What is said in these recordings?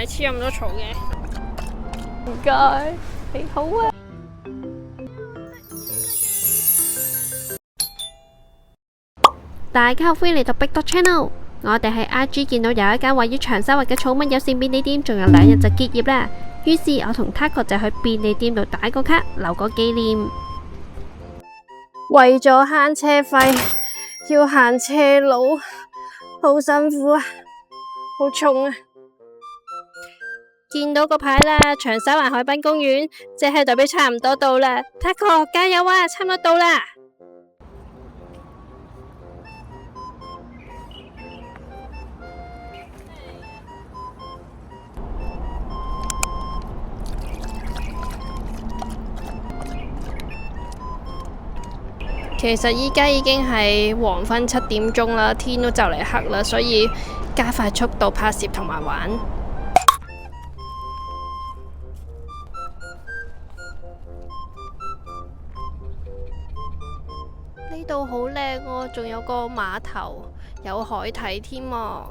黐咁多草嘅，唔該，你好啊。大家好，歡迎嚟到 Big Dog Channel。我哋喺 IG 見到有一間位於長沙灣嘅寵物友善便利店，仲有2日就結業啦。於是我同 Taco 就去便利店度打個卡，留個紀念。為咗慳車費，要行斜路，好辛苦啊，好重啊！見到個牌啦，長沙灣海濱公園，即係代表差唔多到啦。Taco 加油啊，差唔多到啦！其實依家已經係黃昏7點鐘啦，天都就嚟黑啦，所以加快速度拍攝同埋玩。呢度好靚喎，仲有個碼頭，有海睇添啊！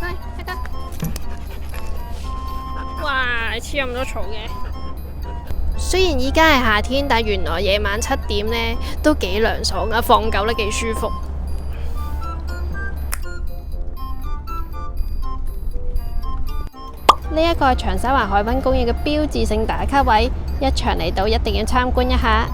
嚟，大家，哇，黐咁多草嘅。雖然依家係夏天，但原來夜晚7點呢都幾涼爽啊，放狗都幾舒服。呢一個係長沙灣海濱公園嘅標誌性打卡位，一場嚟到一定要參觀一下。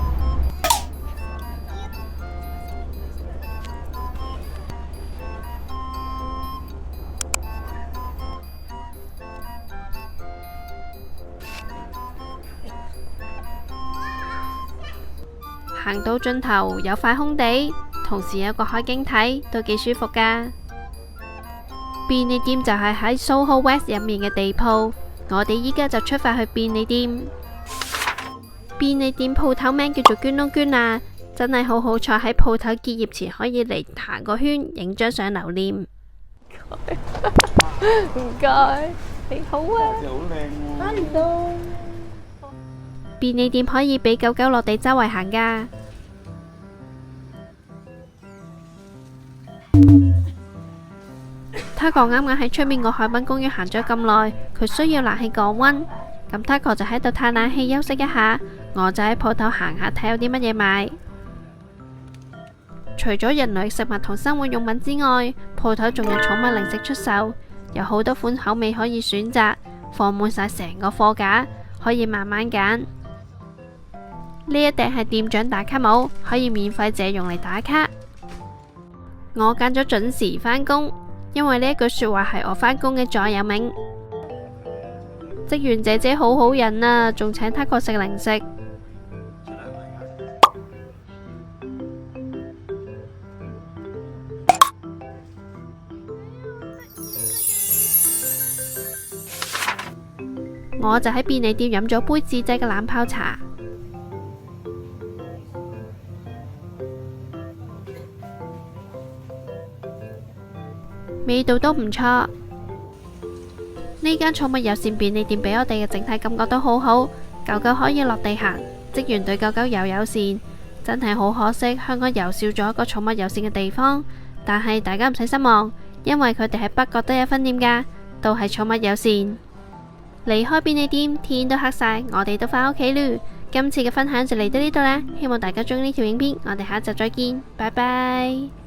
行到盡頭有塊空地，同時有個海景睇，都幾舒服噶。便利店就係喺 Soho West 入面嘅地鋪，我哋依家就出發去便利店。便利店鋪頭名叫做捐窿捐罅，真係好好彩喺鋪頭結業前可以嚟行個圈，影張相留念。唔該，你好啊。好靚喎。便利店可以俾狗狗落地周圍行噶。Taco啱啱喺出面個海濱公園行咗咁耐，佢需要冷氣降溫，咁Taco就喺度嘆冷氣休息一下，我就喺鋪頭行下睇有啲乜嘢買。除咗人類食物同生活用品之外，鋪頭仲有寵物零食出售，有好多款口味可以選擇，放滿晒成個貨架，可以慢慢揀。呢一頂係店長打卡帽，可以免費借用嚟打卡。我揀咗準時返工，因為呢一句說話係我返工嘅座右銘。職員姐姐好好人啊，仲請Taco食零食。我就喺便利店飲咗杯自製嘅冷泡茶。味道都唔錯。呢間寵物友善便利店俾我哋嘅整體感覺都好好，狗狗可以落地行，職員對狗狗又友善，真係好可惜香港又少咗一個寵物友善嘅地方。但係大家唔使失望，因為佢哋喺北角都有分店㗎，都係寵物友善。離開便利店，天都黑晒，我哋都返屋企嚕。今次嘅分享就嚟到呢度啦，希望大家中意呢條影片，我哋下一集再見，拜拜。